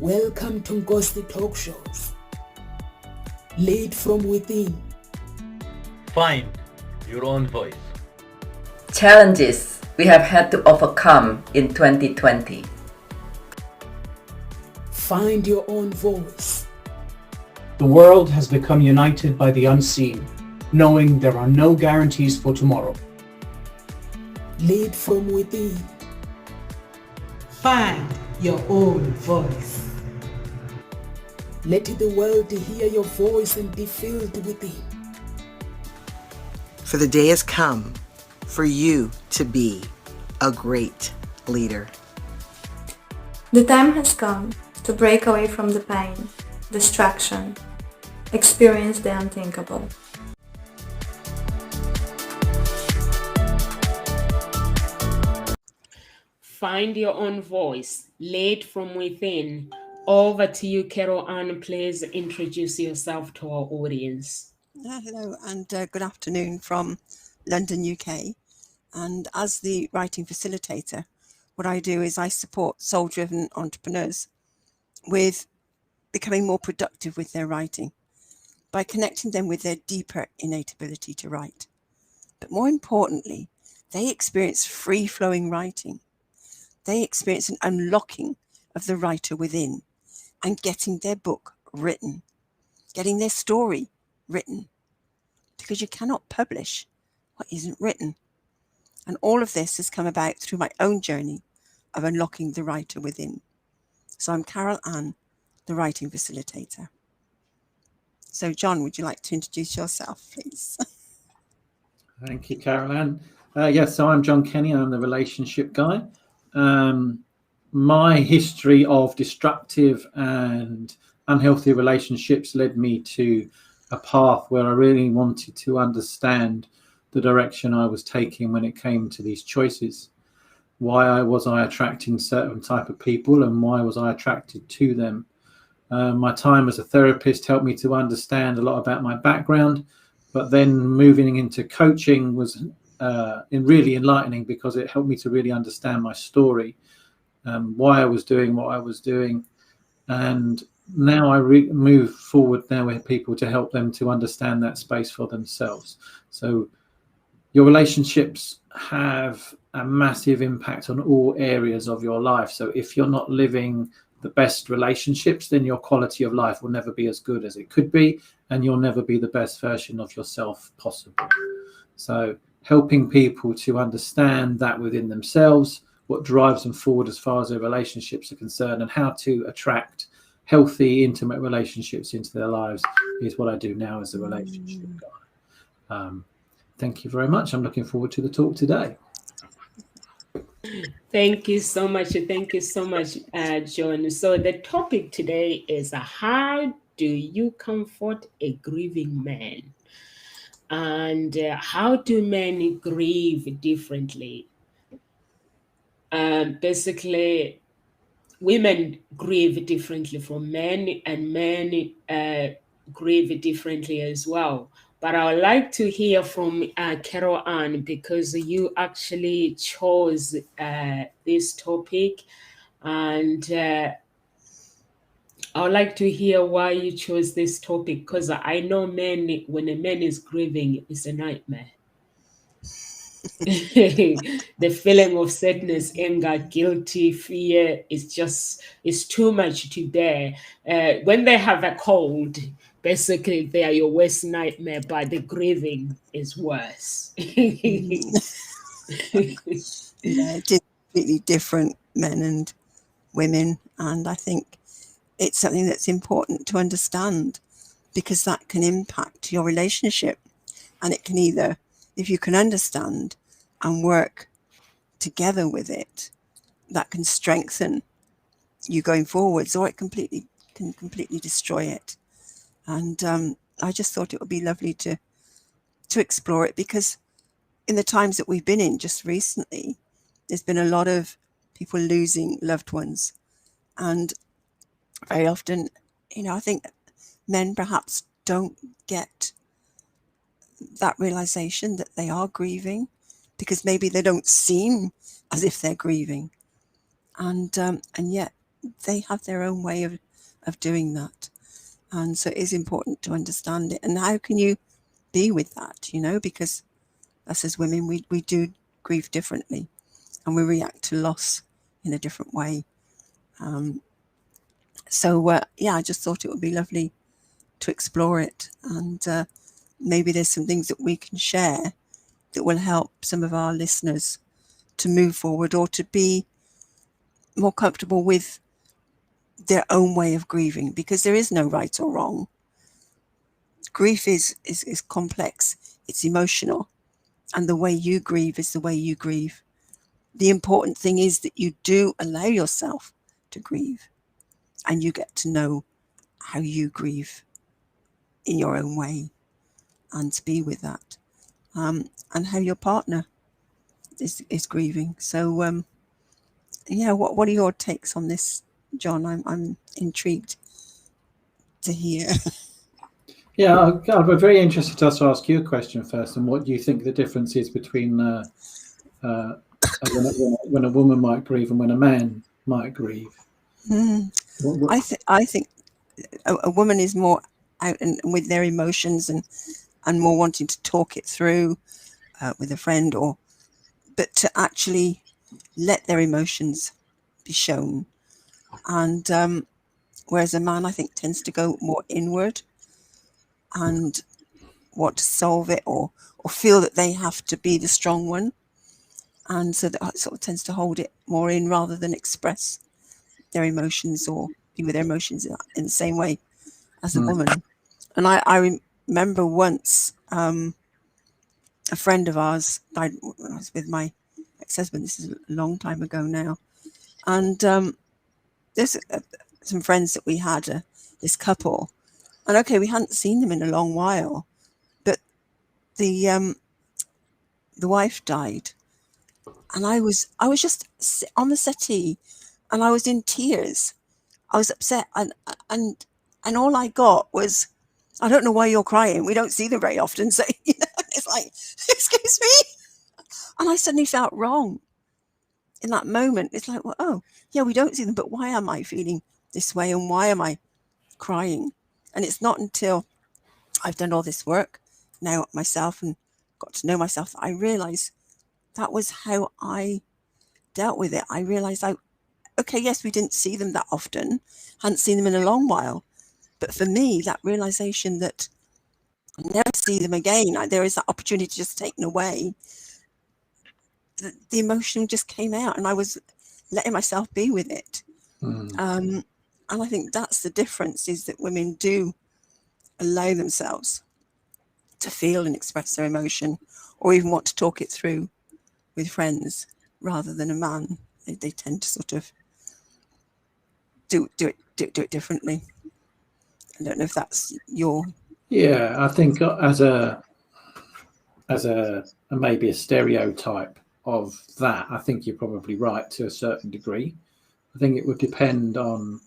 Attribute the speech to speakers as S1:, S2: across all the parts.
S1: Welcome to Ghosty Talk Shows. Lead from within.
S2: Find your own voice.
S3: Challenges we have had to overcome in 2020.
S1: Find your own voice.
S4: The world has become united by the unseen, knowing there are no guarantees for tomorrow.
S1: Lead from within.
S5: Find your own voice.
S1: Let the world hear your voice and be filled within.
S6: For the day has come for you to be a great leader.
S7: The time has come to break away from the pain, distraction, experience the unthinkable.
S8: Find your own voice, lead from within. Over to you, Carol Ann. Please introduce yourself to our audience.
S9: Hello and good afternoon from London, UK. And as the writing facilitator, what I do is I support soul-driven entrepreneurs with becoming more productive with their writing by connecting them with their deeper innate ability to write. But more importantly, they experience free-flowing writing. They experience an unlocking of the writer within and getting their book written, getting their story written, because you cannot publish what isn't written. And all of this has come about through my own journey of unlocking the writer within. So I'm Carol Ann, the writing facilitator. So John, would you like to introduce yourself, please?
S10: Thank you, Carol Ann. Yes, so I'm John Kenny. I'm the relationship guy. My history of destructive and unhealthy relationships led me to a path where I really wanted to understand the direction I was taking when it came to these choices. Why was I attracting certain type of people and why was I attracted to them? My time as a therapist helped me to understand a lot about my background, but then moving into coaching was really enlightening because it helped me to really understand my story, why I was doing what I was doing. And now I move forward now with people to help them to understand that space for themselves. So your relationships have a massive impact on all areas of your life. So if you're not living the best relationships, then your quality of life will never be as good as it could be, and you'll never be the best version of yourself possible. So helping people to understand that within themselves, what drives them forward as far as their relationships are concerned, and how to attract healthy, intimate relationships into their lives is what I do now as a relationship guy. Thank you very much. I'm looking forward to the talk today.
S8: Thank you so much. Thank you so much, John. So the topic today is how do you comfort a grieving man? And how do men grieve differently? Basically, women grieve differently from men, and men grieve differently as well. But I would like to hear from Carol Ann, because you actually chose this topic, and I would like to hear why you chose this topic, because I know men, when a man is grieving, it's a nightmare. The feeling of sadness, anger, guilty, fear it's too much to bear. When they have a cold, basically they are your worst nightmare, but the grieving is worse.
S9: Yeah, it is completely different, men and women, and I think it's something that's important to understand, because that can impact your relationship, and it can either, if you can understand and work together with it, that can strengthen you going forwards, or it can completely destroy it. And I just thought it would be lovely to explore it, because in the times that we've been in just recently, there's been a lot of people losing loved ones, and very often, I think men perhaps don't get that realization that they are grieving, because maybe they don't seem as if they're grieving, and yet they have their own way of doing that. And so it is important to understand it. And how can you be with that, you know, because us as women, we do grieve differently and we react to loss in a different way. Yeah, I just thought it would be lovely to explore it. And maybe there's some things that we can share that will help some of our listeners to move forward or to be more comfortable with their own way of grieving, because there is no right or wrong. Grief is complex, it's emotional, and the way you grieve is the way you grieve. The important thing is that you do allow yourself to grieve, and you get to know how you grieve in your own way and to be with that, and how your partner is grieving. So yeah, what are your takes on this, John? I'm intrigued to hear.
S10: Yeah, I'll be very interested to also ask you a question first. And what do you think the difference is between when a woman might grieve and when a man might grieve?
S9: I think a woman is more out and with their emotions and more wanting to talk it through with a friend, but to actually let their emotions be shown. And whereas a man, I think, tends to go more inward and want to solve it or feel that they have to be the strong one. And so that sort of tends to hold it more in rather than express their emotions or be with their emotions in the same way as a woman. And I remember once a friend of ours died when I was with my ex-husband. This is a long time ago now. And there's some friends that we had, this couple. And okay, we hadn't seen them in a long while, but the wife died, and I was just on the settee, and I was in tears. I was upset, and all I got was, "I don't know why you're crying. We don't see them very often." So you know, it's like, excuse me, and I suddenly felt wrong in that moment. It's like, well, oh yeah, we don't see them, but why am I feeling this way, and why am I crying? And it's not until I've done all this work now myself and got to know myself that I realized that was how I dealt with it. I realized okay, yes, we didn't see them that often, hadn't seen them in a long while. But for me, that realization that I'll never see them again, there is that opportunity just taken away, the emotion just came out and I was letting myself be with it. And I think that's the difference, is that women do allow themselves to feel and express their emotion, or even want to talk it through with friends, rather than a man. They tend to sort of do it differently. I don't know if that's your...
S10: Yeah, I think as a maybe a stereotype of that, I think you're probably right to a certain degree. I think it would depend on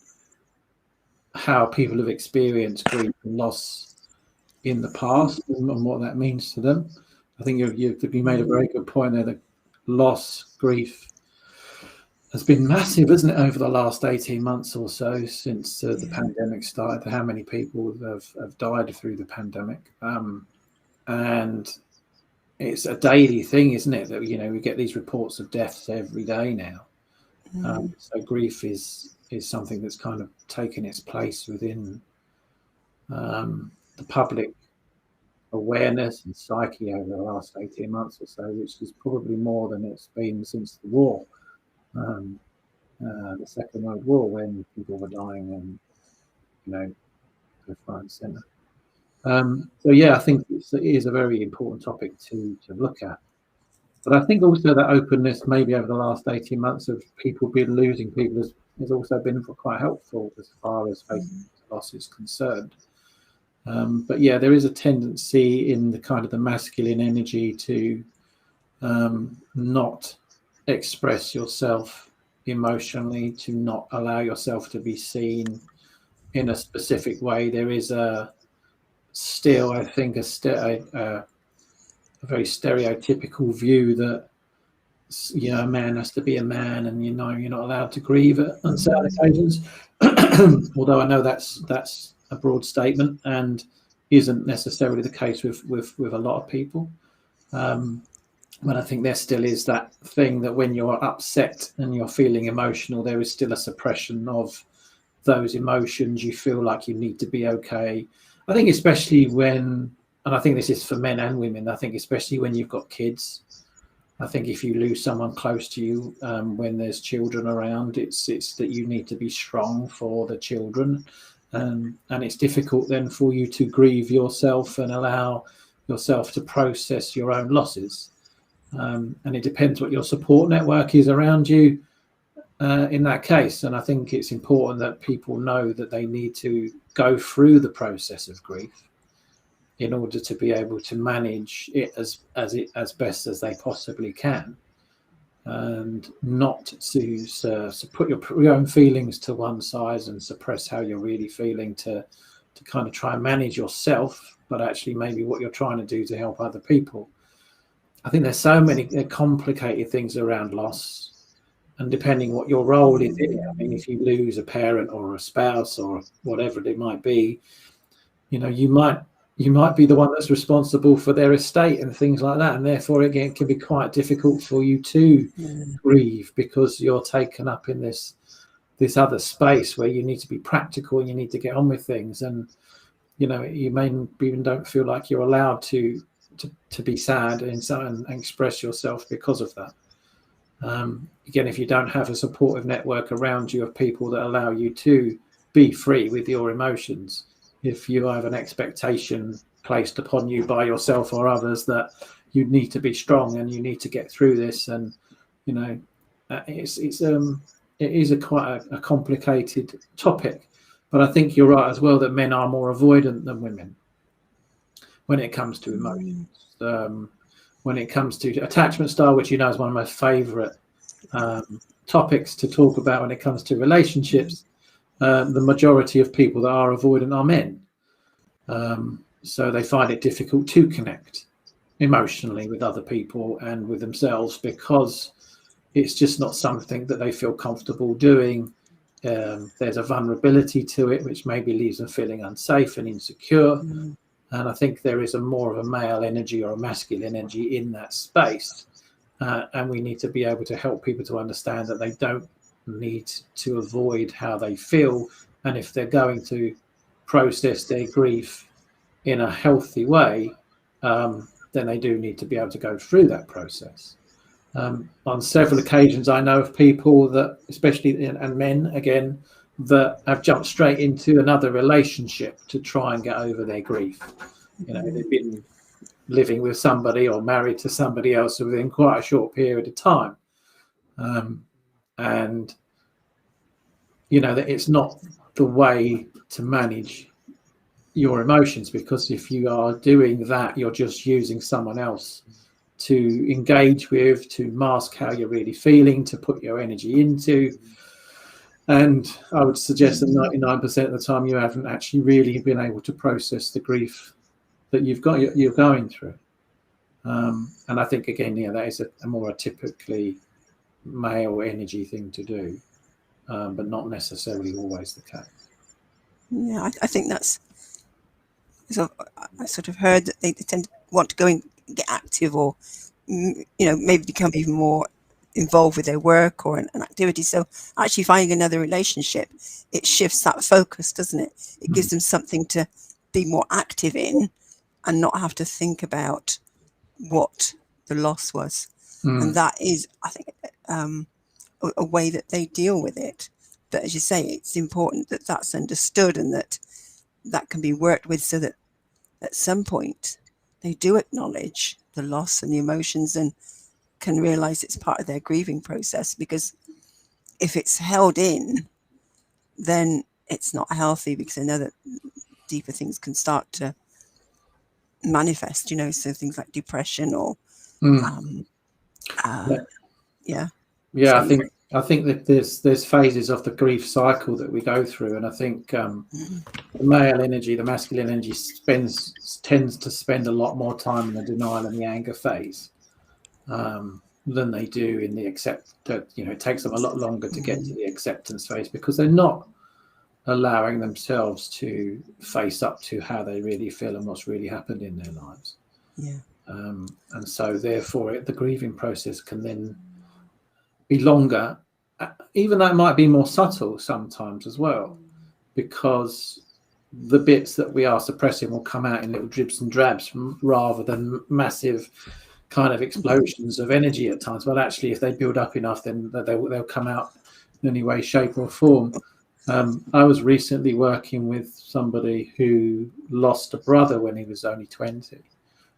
S10: how people have experienced grief and loss in the past and what that means to them. I think you made a very good point there, that loss, grief has been massive, isn't it, over the last 18 months or so since the pandemic started, how many people have died through the pandemic. And it's a daily thing, isn't it, that, you know, we get these reports of deaths every day now. So grief is something that's kind of taken its place within the public awareness and psyche over the last 18 months or so, which is probably more than it's been since the war, the Second World War, when people were dying and, you know, left, right and centre. So yeah, I think it is a very important topic to look at. But I think also that openness, maybe over the last 18 months, of people losing people has also been quite helpful as far as facing loss is concerned. But yeah, there is a tendency in the kind of the masculine energy to not express yourself emotionally, to not allow yourself to be seen in a specific way. There is still, I think, a very stereotypical view that a man has to be a man, and you're not allowed to grieve on certain occasions. Although I know that's a broad statement and isn't necessarily the case with a lot of people. But I think there still is that thing that when you're upset and you're feeling emotional, there is still a suppression of those emotions. You feel like you need to be okay. I think especially when, and I think this is for men and women, I think especially when you've got kids. I think if you lose someone close to you, when there's children around, it's that you need to be strong for the children. And it's difficult then for you to grieve yourself and allow yourself to process your own losses. And it depends what your support network is around you in that case. And I think it's important that people know that they need to go through the process of grief in order to be able to manage it as best as they possibly can, and not to put your own feelings to one side and suppress how you're really feeling to kind of try and manage yourself, but actually maybe what you're trying to do to help other people. I think there's so many complicated things around loss, and depending what your role is in it, I mean, if you lose a parent or a spouse or whatever it might be, you might be the one that's responsible for their estate and things like that, and therefore again it can be quite difficult for you to grieve because you're taken up in this other space where you need to be practical and you need to get on with things, and you may even don't feel like you're allowed to be sad and express yourself because of that. Again, if you don't have a supportive network around you of people that allow you to be free with your emotions, if you have an expectation placed upon you by yourself or others that you need to be strong and you need to get through this, and it is quite a complicated topic. But I think you're right as well that men are more avoidant than women when it comes to emotions. When it comes to attachment style, which is one of my favorite topics to talk about when it comes to relationships, the majority of people that are avoidant are men. So they find it difficult to connect emotionally with other people and with themselves because it's just not something that they feel comfortable doing. There's a vulnerability to it, which maybe leaves them feeling unsafe and insecure. And I think there is more of a male energy or a masculine energy in that space. And we need to be able to help people to understand that they don't need to avoid how they feel. And if they're going to process their grief in a healthy way, then they do need to be able to go through that process. On several occasions, I know of people that, especially and men again, that have jumped straight into another relationship to try and get over their grief. They've been living with somebody or married to somebody else within quite a short period of time. And that it's not the way to manage your emotions, because if you are doing that, you're just using someone else to engage with, to mask how you're really feeling, to put your energy into. And I would suggest that 99% of the time you haven't actually really been able to process the grief that you're going through. And I think again, that is a more typically male energy thing to do, but not necessarily always the case.
S9: Yeah, I think that's. So I sort of heard that they tend to want to go and get active, or maybe become even more involved with their work or an activity. So actually finding another relationship, it shifts that focus, doesn't it? It gives them something to be more active in and not have to think about what the loss was. And that is, I think, a way that they deal with it. But as you say, it's important that that's understood and that can be worked with, so that at some point they do acknowledge the loss and the emotions and can realize it's part of their grieving process. Because if it's held in, then it's not healthy, because I know that deeper things can start to manifest, so things like depression or
S10: I think that there's phases of the grief cycle that we go through, and I think the male energy, the masculine energy, tends to spend a lot more time in the denial and the anger phase. than they do in the it takes them a lot longer to get to the acceptance phase, because they're not allowing themselves to face up to how they really feel and what's really happened in their lives. And so therefore the grieving process can then be longer, even though it might be more subtle sometimes as well, because the bits that we are suppressing will come out in little dribs and drabs rather than massive kind of explosions of energy at times. But actually, if they build up enough, then they'll come out in any way, shape or form. I was recently working with somebody who lost a brother when he was only 20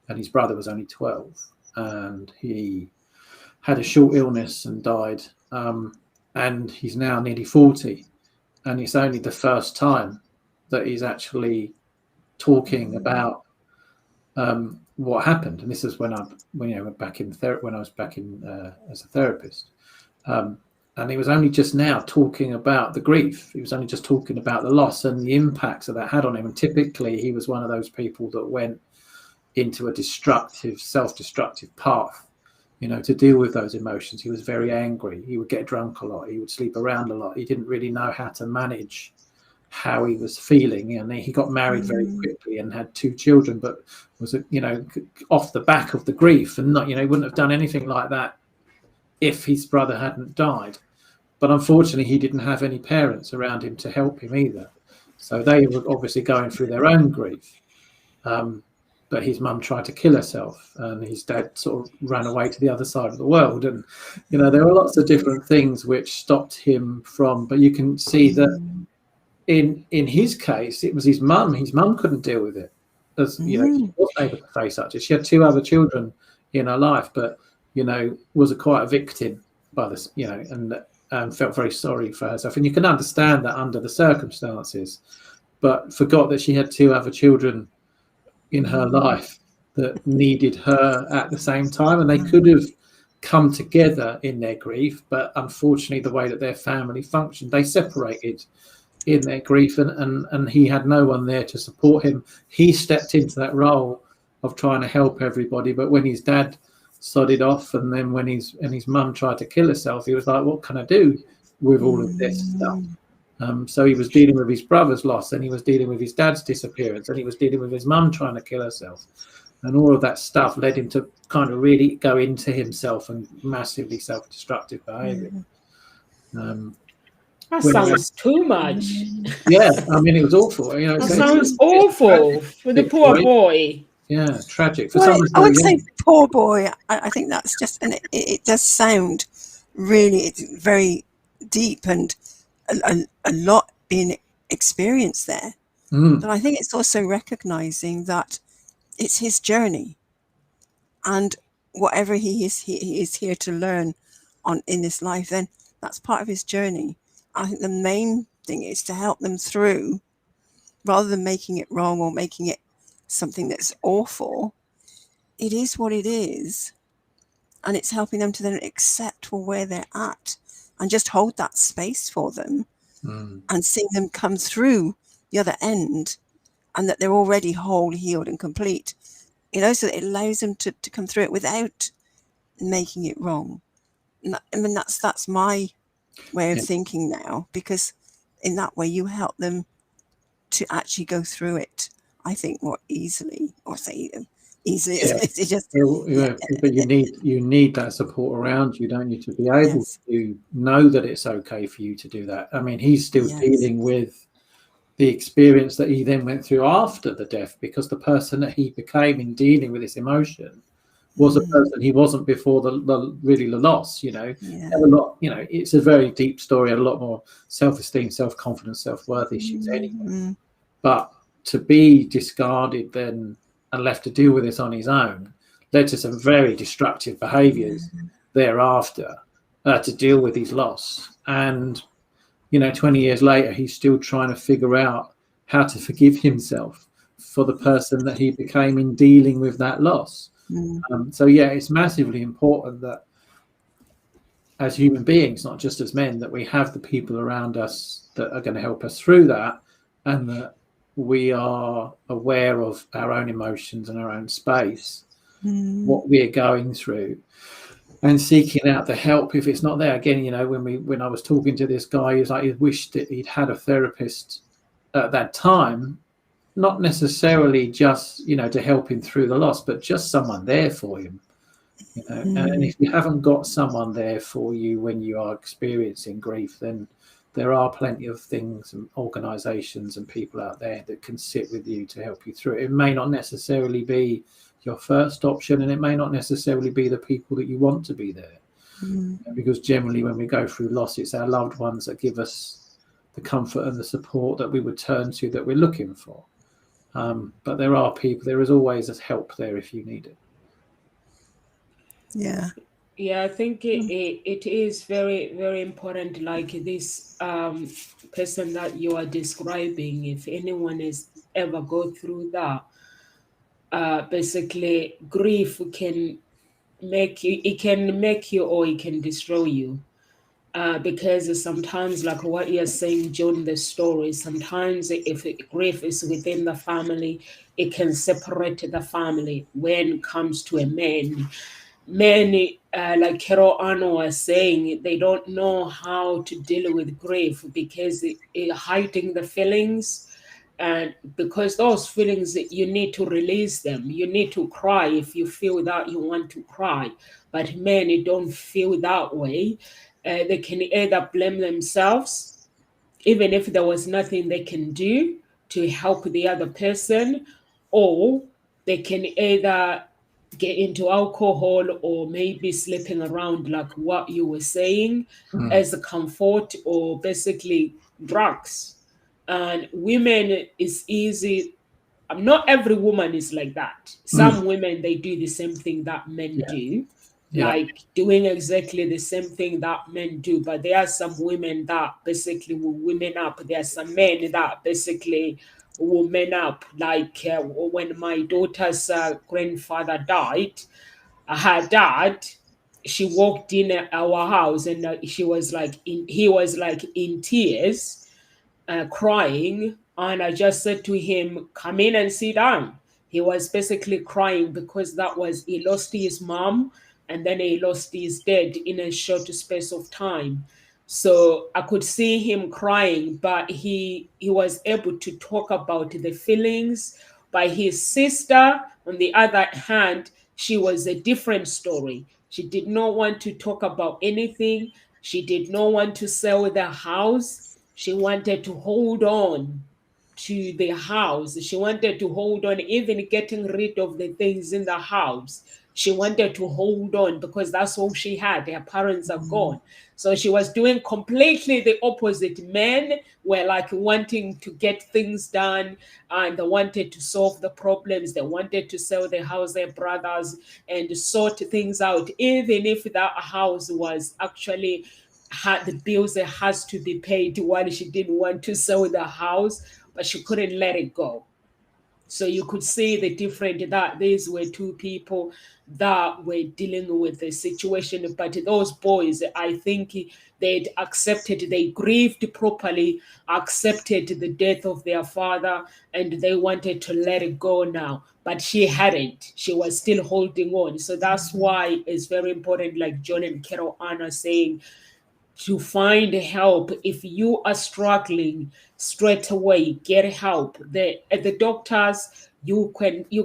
S10: and his brother was only 12, and he had a short illness and died, and he's now nearly 40, and it's only the first time that he's actually talking about what happened. And this is when I was back in as a therapist, and he was only just now talking about the grief. He was only just talking about the loss and the impacts that had on him. And typically he was one of those people that went into a destructive, self-destructive path, to deal with those emotions. He was very angry. He would get drunk a lot. He would sleep around a lot. He didn't really know how to manage how he was feeling, and he got married very quickly and had 2 children, but was off the back of the grief, and not he wouldn't have done anything like that if his brother hadn't died. But unfortunately he didn't have any parents around him to help him either, so they were obviously going through their own grief. But his mum tried to kill herself, and his dad sort of ran away to the other side of the world, and there were lots of different things which stopped him from, but you can see that in his case it was his mum. His mum couldn't deal with it, as he wasn't able to face such. She had 2 other children in her life, but was quite a victim by this, and felt very sorry for herself, and you can understand that under the circumstances, but forgot that she had 2 other children in her life that needed her at the same time, and they could have come together in their grief, but unfortunately the way that their family functioned, they separated in their grief, and he had no one there to support him. He stepped into that role of trying to help everybody, but when his dad sodded off, and then when his mum tried to kill herself, he was like, what can I do with all of this stuff? So he was dealing with his brother's loss, and he was dealing with his dad's disappearance, and he was dealing with his mum trying to kill herself, and all of that stuff led him to kind of really go into himself and massively self-destructive behavior.
S8: That sounds too much.
S10: Yeah, I mean, it was awful.
S8: That sounds awful for the poor boy.
S10: Yeah, tragic. For
S9: Well, I would say poor boy. I think that's just, and it does sound really, it's very deep and a lot being experienced there. But I think it's also recognizing that it's his journey, and whatever he is here to learn in this life, then that's part of his journey. I think the main thing is to help them through, rather than making it wrong or making it something that's awful. It is what it is, and it's helping them to then accept where they're at and just hold that space for them, and seeing them come through the other end, and that they're already whole, healed and complete, so that it allows them to come through it without making it wrong. And I mean, that's my way of thinking now, because in that way you help them to actually go through it, I think, more easily, or say easily. It's just,
S10: but you need that support around you, don't you, to be able to know that it's okay for you to do that. I mean, he's still dealing with the experience that he then went through after the death, because the person that he became in dealing with this emotion was a person he wasn't before the loss. A lot, it's a very deep story, a lot more self-esteem, self-confidence, self-worth issues anyway. But to be discarded then and left to deal with this on his own led to some very destructive behaviors thereafter, to deal with his loss. And 20 years later, he's still trying to figure out how to forgive himself for the person that he became in dealing with that loss. So it's massively important that as human beings, not just as men, that we have the people around us that are going to help us through that, and that we are aware of our own emotions and our own space, what we're going through. and seeking out the help if it's not there. Again, when I was talking to this guy, he was like, he wished that he'd had a therapist at that time, not necessarily just to help him through the loss, but just someone there for him. And if you haven't got someone there for you when you are experiencing grief, then there are plenty of things and organizations and people out there that can sit with you to help you through it. It may not necessarily be your first option, and it may not necessarily be the people that you want to be there, because generally when we go through loss, it's our loved ones that give us the comfort and the support that we would turn to, that we're looking for. But there are people, there is always help there if you need it.
S8: Yeah, I think it is very, very important. Like this person that you are describing, if anyone has ever go through that, basically grief can make you or it can destroy you. Because sometimes, like what you're saying during the story, sometimes if grief is within the family, it can separate the family. When it comes to a man, many, like Carol Anno was saying, they don't know how to deal with grief because it hiding the feelings. And because those feelings, you need to release them. You need to cry if you feel that you want to cry. But many don't feel that way. They can either blame themselves, even if there was nothing they can do to help the other person, or they can either get into alcohol or maybe sleeping around, like what you were saying, as a comfort, or basically drugs. And women is easy. Not every woman is like that. Some women, they do the same thing that men do, like doing exactly the same thing that men do. But there are some women that basically will women up. There are some men that basically will men up. Like when my daughter's grandfather died, her dad, she walked in our house and he was like in tears, crying, and I just said to him, "Come in and sit down." He was basically crying because he lost his mom, and then he lost his dad in a short space of time. So I could see him crying, but he was able to talk about the feelings. By his sister, on the other hand, she was a different story. She did not want to talk about anything. She did not want to sell the house. She wanted to hold on to the house. She wanted to hold on, even getting rid of the things in the house. She wanted to hold on because that's all she had. Her parents are gone. So she was doing completely the opposite. Men were like wanting to get things done, and they wanted to solve the problems. They wanted to sell the house, their brothers, and sort things out, even if that house was actually had the bills that has to be paid, while she didn't want to sell the house, but she couldn't let it go. So you could see the different, that these were two people that were dealing with the situation. But those boys, I think they'd accepted, they grieved properly, accepted the death of their father, and they wanted to let it go now. But she hadn't. She was still holding on. So that's why it's very important, like John and Carol Anna saying, to find help. If you are struggling, straight away get help. At the doctors, you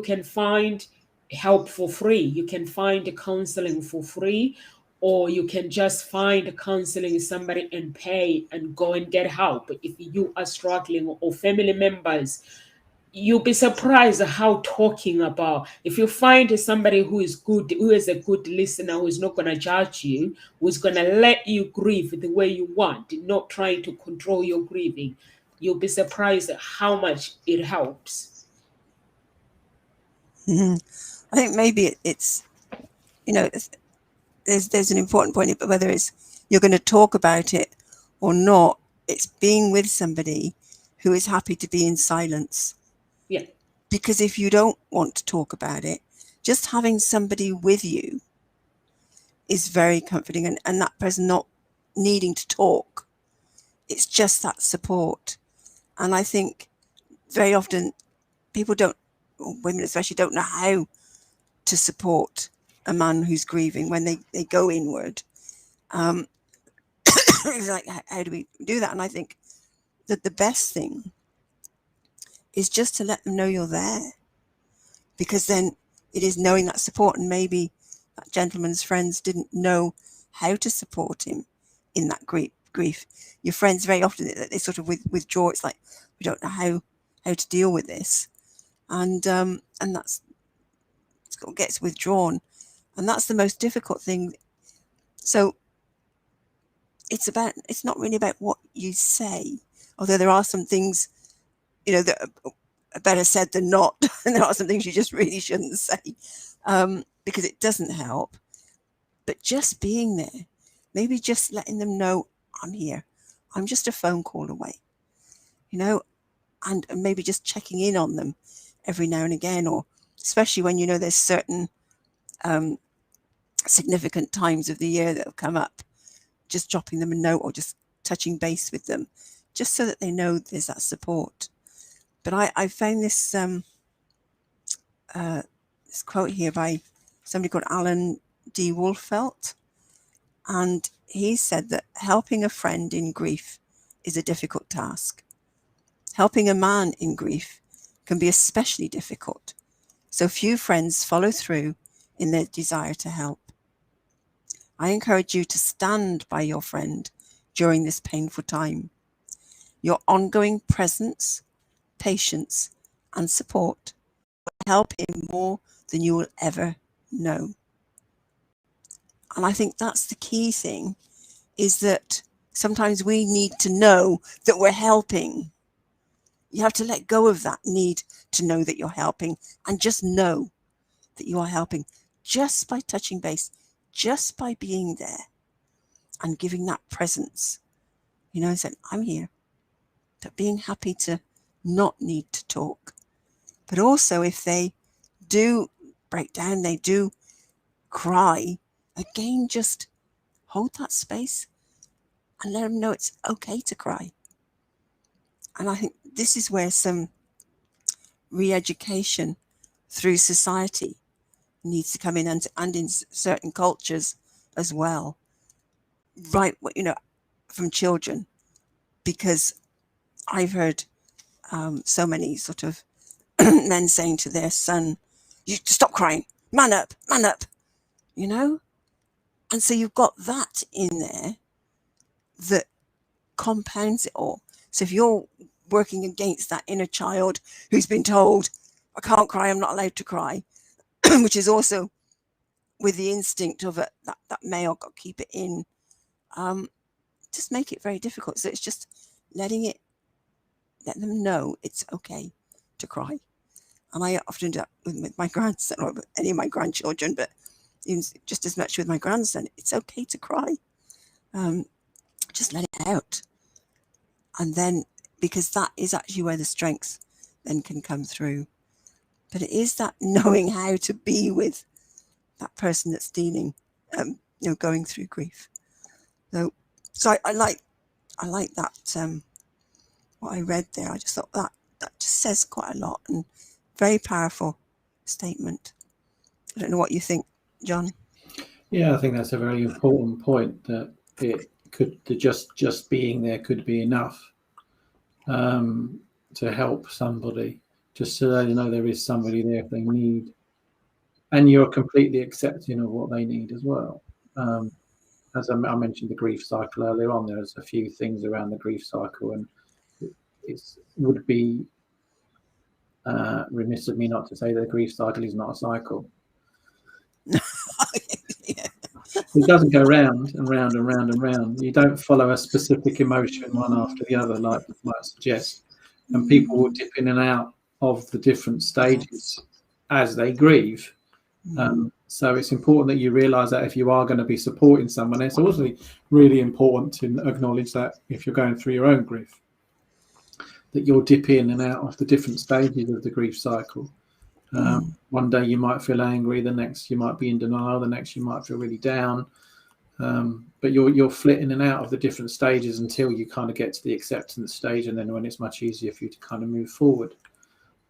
S8: can find help for free. You can find counseling for free, or you can just find counseling somebody and pay and go and get help. If you are struggling, or family members, you'll be surprised how talking about, if you find somebody who is good, who is a good listener, who is not going to judge you, who's going to let you grieve the way you want, not trying to control your grieving, you'll be surprised at how much it helps.
S9: I think maybe it's there's an important point, but whether it's you're going to talk about it or not, it's being with somebody who is happy to be in silence.
S8: Yeah.
S9: Because if you don't want to talk about it, just having somebody with you is very comforting, and that person not needing to talk. It's just that support. And I think very often people don't, women especially, don't know how to support a man who's grieving when they go inward. It's like, how do we do that? And I think that the best thing is just to let them know you're there, because then it is knowing that support. And maybe that gentleman's friends didn't know how to support him in that grief. Your friends very often, they sort of withdraw. It's like, we don't know how to deal with this, and that's what gets withdrawn, and that's the most difficult thing. So it's not really about what you say, although there are some things, that are better said than not, and there are some things you just really shouldn't say, because it doesn't help. But just being there, maybe just letting them know, I'm here, I'm just a phone call away, and maybe just checking in on them every now and again, or especially when there's certain significant times of the year that have come up, just dropping them a note or just touching base with them, just so that they know there's that support. But I found this this quote here by somebody called Alan D. Wolfelt, and he said that helping a friend in grief is a difficult task. Helping a man in grief can be especially difficult, so few friends follow through in their desire to help. I encourage you to stand by your friend during this painful time. Your ongoing presence, patience, and support will help him more than you will ever know. And I think that's the key thing, is that sometimes we need to know that we're helping. You have to let go of that need to know that you're helping, and just know that you are helping just by touching base, just by being there and giving that presence, and saying, I'm here. But being happy to not need to talk. But also, if they do break down, they do cry, again, just hold that space and let them know it's okay to cry. And I think this is where some re-education through society needs to come in, and in certain cultures as well, right? From children, because I've heard so many sort of men saying to their son, you stop crying, man up, and so you've got that in there that compounds it all. So if you're working against that inner child who's been told, I can't cry, I'm not allowed to cry, which is also with the instinct of that male, got to keep it in, just make it very difficult. So it's just let them know it's okay to cry. And I often do that with my grandson, or with any of my grandchildren, but even just as much with my grandson. It's okay to cry. Just let it out. And then, because that is actually where the strength then can come through. But it is that knowing how to be with that person that's dealing, going through grief. So I like that, what I read there. I just thought that just says quite a lot, and very powerful statement. I don't know what you think, John.
S10: Yeah, I think that's a very important point, that it could, just being there could be enough to help somebody, just so they know there is somebody there if they need, and you're completely accepting of what they need as well. As I mentioned the grief cycle earlier on, there's a few things around the grief cycle, and it would be remiss of me not to say that the grief cycle is not a cycle. Yeah. It doesn't go round and round and round and round. You don't follow a specific emotion one after the other, like it might suggest. And people will dip in and out of the different stages as they grieve. So it's important that you realise that if you are going to be supporting someone, it's also really important to acknowledge that if you're going through your own grief, that you'll dip in and out of the different stages of the grief cycle. One day you might feel angry, the next you might be in denial, the next you might feel really down. But you'll flit in and out of the different stages until you kind of get to the acceptance stage, and then when it's much easier for you to kind of move forward.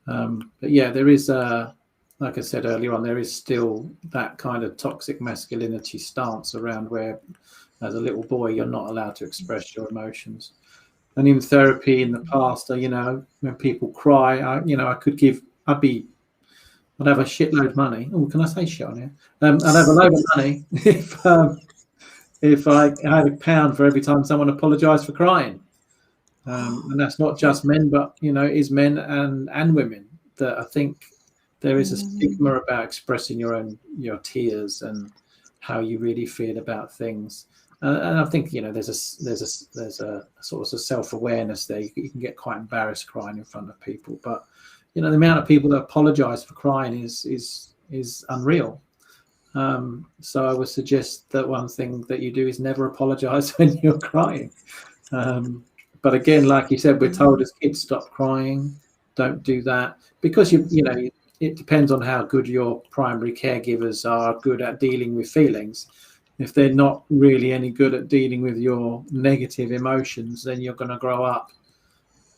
S10: But yeah, there is a like I said earlier on, there is still that kind of toxic masculinity stance around where, as a little boy, you're not allowed to express your emotions. And in therapy in the past, you know, when people cry, I'd have a shitload of money. Oh, can I say shit on here? I'd have a load of money if I had £1 for every time someone apologised for crying. And that's not just men, but, you know, it is men and women that I think there is a stigma about expressing your tears and how you really feel about things. And I think, you know, there's a sort of a self-awareness there. You can get quite embarrassed crying in front of people, but, you know, the amount of people that apologise for crying is unreal. So I would suggest that one thing that you do is never apologise when you're crying. But again, like you said, we're told as kids, stop crying, don't do that, because you know, it depends on how good your primary caregivers are good at dealing with feelings. If they're not really any good at dealing with your negative emotions, then you're going to grow up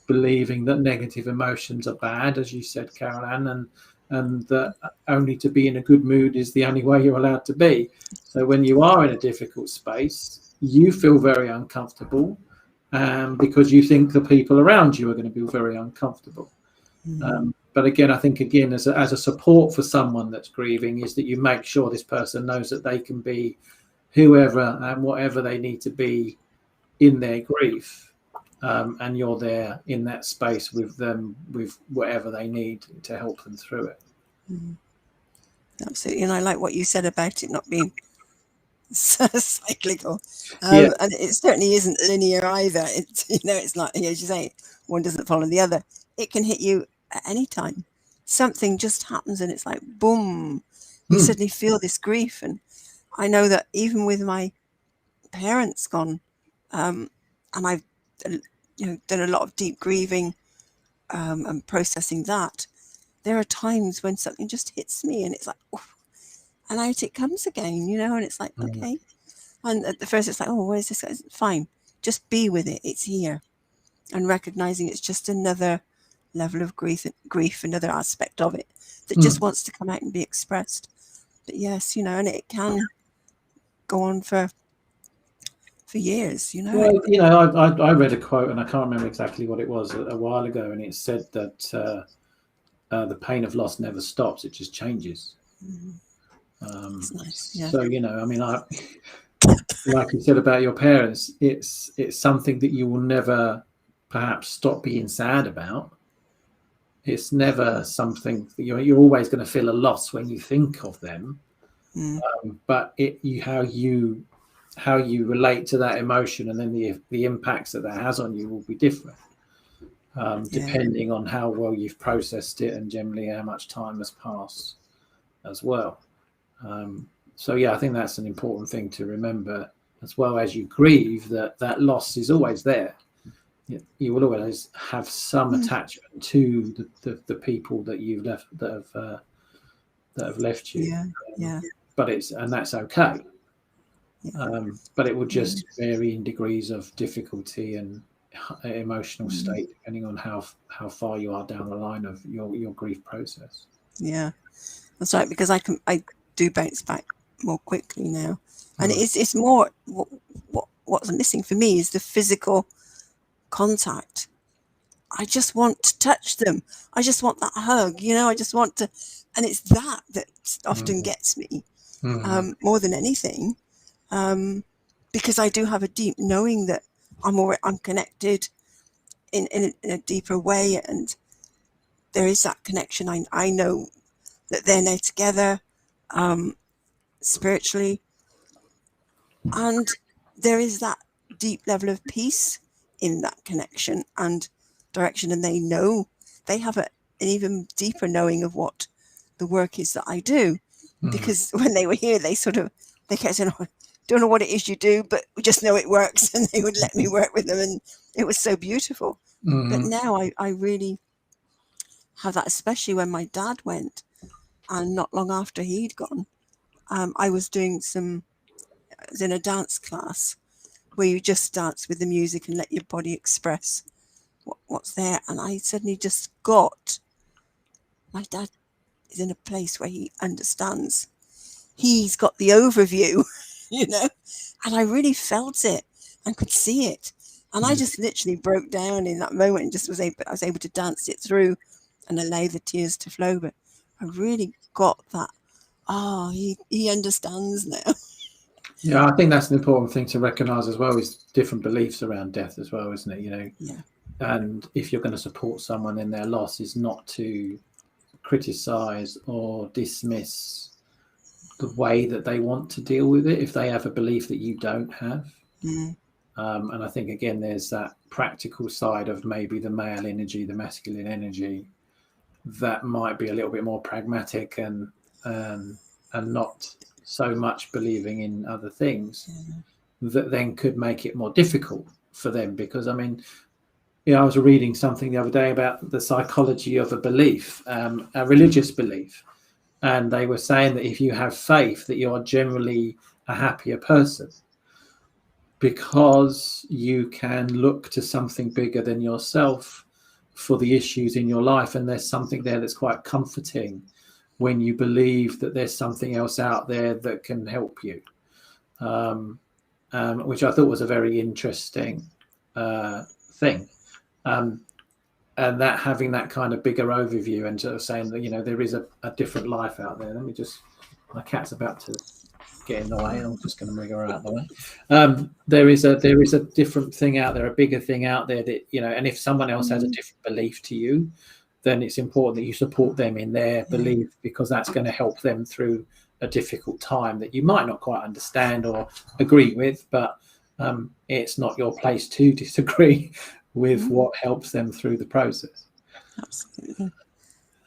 S10: believing that negative emotions are bad, as you said, Carol-Anne, and that only to be in a good mood is the only way you're allowed to be. So when you are in a difficult space, you feel very uncomfortable, because you think the people around you are going to be very uncomfortable. But again, I think, as a support for someone that's grieving, is that you make sure this person knows that they can be whoever and whatever they need to be in their grief. And you're there in that space with them, with whatever they need to help them through it.
S9: Absolutely. And I like what you said about it not being cyclical.
S10: Yeah.
S9: And it certainly isn't linear either. It's, you know, it's not, as you say, one doesn't follow the other. It can hit you at any time. Something just happens and it's like, boom, you suddenly feel this grief. And I know that even with my parents gone, and I've done a lot of deep grieving and processing that, there are times when something just hits me and it's like, oh, and out it comes again, you know, and it's like, okay. And at the first it's like, oh, where's this? It's fine. Just be with it. It's here. And recognizing it's just another level of grief, another aspect of it that just wants to come out and be expressed. But yes, you know, and it can go on for years, you know.
S10: Well, you know, I read a quote, and I can't remember exactly what it was a while ago, and it said that the pain of loss never stops; it just changes.
S9: That's nice. Yeah.
S10: So, you know, I mean, like you said about your parents, it's something that you will never perhaps stop being sad about. It's never something that you're always going to feel a loss when you think of them, but how you relate to that emotion, and then the impacts that has on you will be different, depending on how well you've processed it and generally how much time has passed as well. So yeah, I think that's an important thing to remember, as well as you grieve, that loss is always there. You will always have some attachment to the people that you've left, that have left you. But that's okay. But it will just vary in degrees of difficulty and emotional state, depending on how far you are down the line of your grief process.
S9: Yeah, that's right. Because I do bounce back more quickly now, and it's more what's missing for me is the physical contact. I just want to touch them. I just want that hug, you know. I just want to, and it's that often gets me more than anything. Because I do have a deep knowing that I'm connected in a deeper way, and there is that connection. I know that they're now together spiritually, and there is that deep level of peace in that connection and direction, and they have an even deeper knowing of what the work is that I do, because when they were here they kept saying, oh, don't know what it is you do, but we just know it works, and they would let me work with them, and it was so beautiful. But now I really have that, especially when my dad went, and not long after he'd gone, I was in a dance class where you just dance with the music and let your body express what's there, and I suddenly just got my dad is in a place where he understands. He's got the overview, you know, and I really felt it and could see it. And I just literally broke down in that moment and just I was able to dance it through and allow the tears to flow. But I really got that, he understands now.
S10: Yeah, I think that's an important thing to recognise as well, is different beliefs around death as well, isn't it? You know,
S9: Yeah.
S10: And if you're going to support someone in their loss, is not to criticise or dismiss the way that they want to deal with it if they have a belief that you don't have. And I think, again, there's that practical side of maybe the male energy, the masculine energy, that might be a little bit more pragmatic and not so much believing in other things, that then could make it more difficult for them. Because, I mean, I was reading something the other day about the psychology of a belief, a religious belief. And they were saying that if you have faith, that you are generally a happier person, because you can look to something bigger than yourself for the issues in your life. And there's something there that's quite comforting when you believe that there's something else out there that can help you, which I thought was a very interesting thing. And that having that kind of bigger overview and sort of saying that, you know, there is a different life out there. Let me just, my cat's about to get in the way. I'm just going to bring her out of the way. There is a different thing out there, a bigger thing out there that, you know, and if someone else has a different belief to you, then it's important that you support them in their belief, because that's going to help them through a difficult time that you might not quite understand or agree with, but it's not your place to disagree with what helps them through the process.
S9: Absolutely.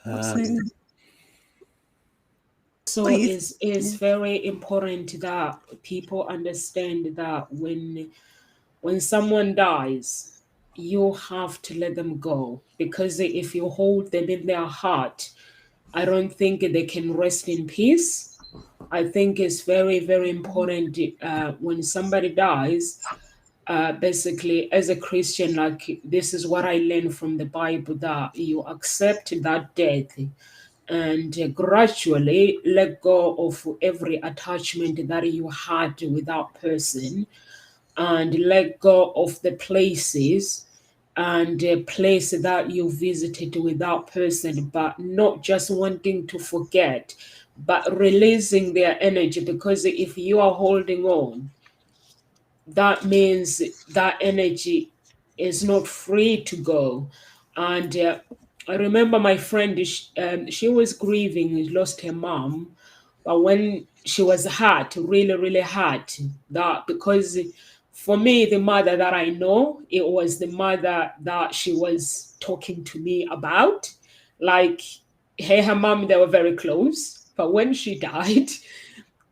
S9: Absolutely.
S8: So it's very important that people understand that when someone dies, you have to let them go, because if you hold them in their heart, I don't think they can rest in peace. I think it's very, very important when somebody dies, basically, as a Christian, like, this is what I learned from the Bible, that you accept that death and gradually let go of every attachment that you had with that person, and let go of the places and place that you visited with that person, but not just wanting to forget, but releasing their energy. Because if you are holding on, that means that energy is not free to go. And I remember my friend, she was grieving, lost her mom, but when she was hurt, really, really hurt, that because for me, the mother that I know, it was the mother that she was talking to me about. Like, her mom, they were very close, but when she died,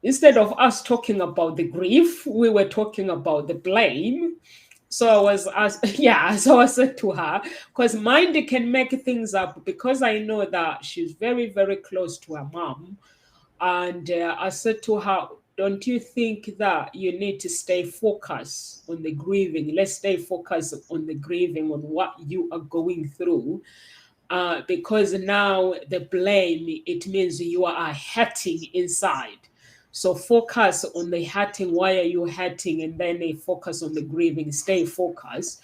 S8: instead of us talking about the grief, we were talking about the blame. So so I said to her, because mind can make things up, because I know that she's very, very close to her mom. And I said to her, don't you think that you need to stay focused on the grieving? Let's stay focused on the grieving, on what you are going through. Because now the blame, it means you are hurting inside. So focus on the hurting. Why are you hurting? And then they focus on the grieving. Stay focused.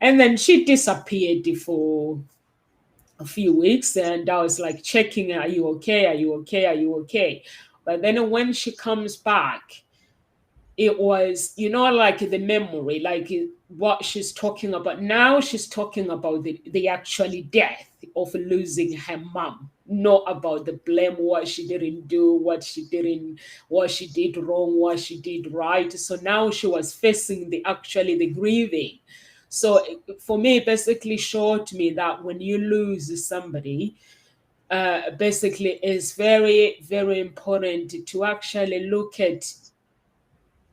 S8: And then she disappeared for a few weeks, and I was like checking, are you okay? Are you okay? Are you okay? But then when she comes back, it was, like the memory, like what she's talking about. Now she's talking about the actually death of losing her mom, not about the blame, what she didn't do, what she did wrong, what she did right. So now she was facing the grieving. So for me, basically showed me that when you lose somebody, basically it's very, very important to actually look at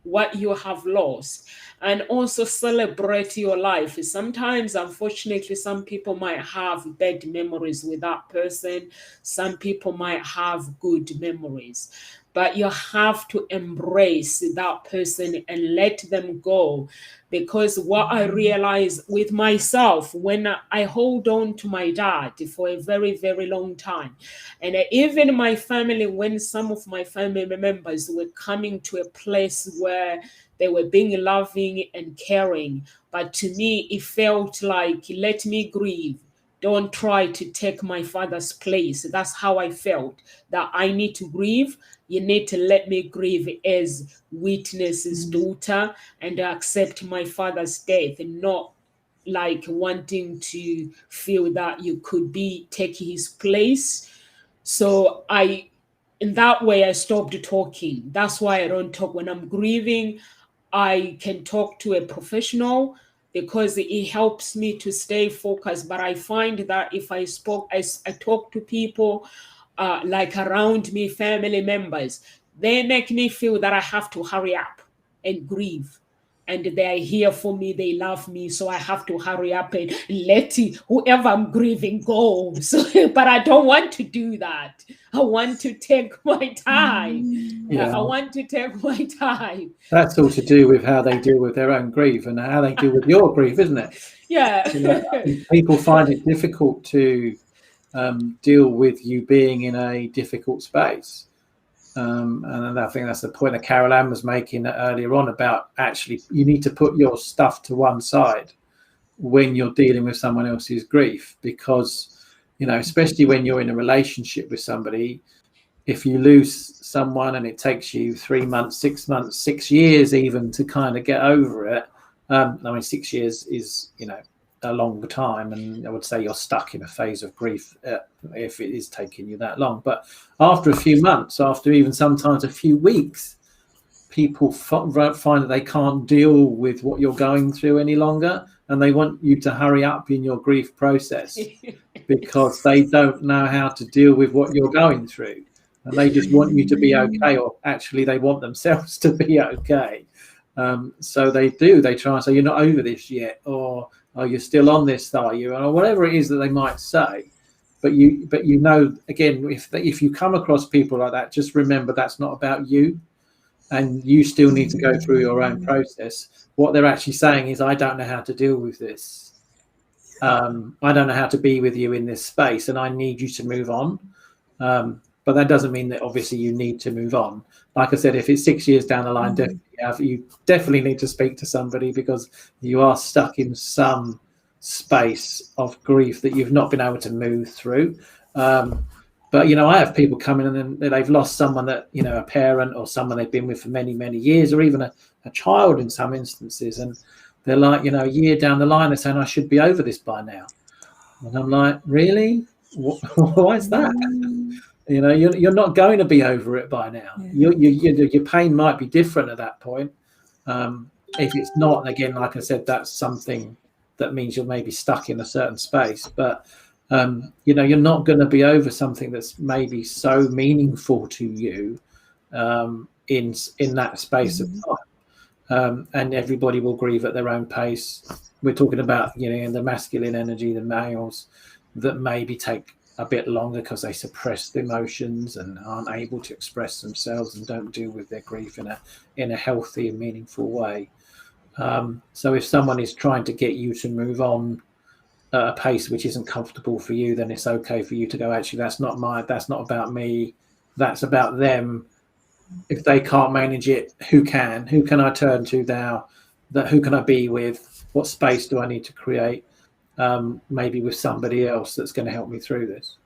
S8: what you have lost and also celebrate your life. Sometimes, unfortunately, some people might have bad memories with that person. Some people might have good memories. but you have to embrace that person and let them go. Because what I realize with myself, when I hold on to my dad for a very, very long time, and even my family, when some of my family members were coming to a place where they were being loving and caring, but to me, it felt like, let me grieve. Don't try to take my father's place. That's how I felt, that I need to grieve. You need to let me grieve as witness's daughter and accept my father's death, and not like wanting to feel that you could be taking his place. So in that way, I stopped talking. That's why I don't talk when I'm grieving. I can talk to a professional because it helps me to stay focused. But I find that if I talk to people like around me, family members, they make me feel that I have to hurry up and grieve. And they are here for me, they love me, so I have to hurry up and let whoever I'm grieving go. So, but I don't want to do that. I want to take my time.
S10: Yeah.
S8: I want to take my time.
S10: That's all to do with how they deal with their own grief and how they deal with your grief, isn't it?
S8: Yeah.
S10: You know, I think people find it difficult to deal with you being in a difficult space. And I think that's the point that Carol Ann was making earlier on about actually you need to put your stuff to one side when you're dealing with someone else's grief, because, you know, especially when you're in a relationship with somebody, if you lose someone and it takes you 3 months, 6 months, 6 years even to kind of get over it. I mean, 6 years is, you know, a long time, and I would say you're stuck in a phase of grief if it is taking you that long. But after a few months, after even sometimes a few weeks, people find that they can't deal with what you're going through any longer, and they want you to hurry up in your grief process because they don't know how to deal with what you're going through, and they just want you to be okay, or actually they want themselves to be okay. So they try and say, you're not over this yet, or oh, you're still on this, are you? Or whatever it is that they might say. But you know, again, if you come across people like that, just remember that's not about you, and you still need to go through your own process. What they're actually saying is, I don't know how to deal with this. I don't know how to be with you in this space, and I need you to move on. But that doesn't mean that obviously you need to move on. Like I said, if it's 6 years down the line, you definitely need to speak to somebody, because you are stuck in some space of grief that you've not been able to move through. But, you know, I have people coming in and they've lost someone that, you know, a parent or someone they've been with for many, many years, or even a child in some instances. And they're like, you know, a year down the line, they're saying, I should be over this by now. And I'm like, really? Why is that? You know, you're not going to be over it by now. Your pain might be different at that point. If it's not, again, like I said, that's something that means you're maybe stuck in a certain space. But, you know, you're not going to be over something that's maybe so meaningful to you in that space of time. And everybody will grieve at their own pace. We're talking about, you know, the masculine energy, the males that maybe take a bit longer because they suppress the emotions and aren't able to express themselves and don't deal with their grief in a healthy and meaningful way. So if someone is trying to get you to move on at a pace which isn't comfortable for you, then it's okay for you to go, actually, that's not about me, that's about them. If they can't manage it, who can I turn to now? Who can I be with? What space do I need to create? Maybe with somebody else that's going to help me through this.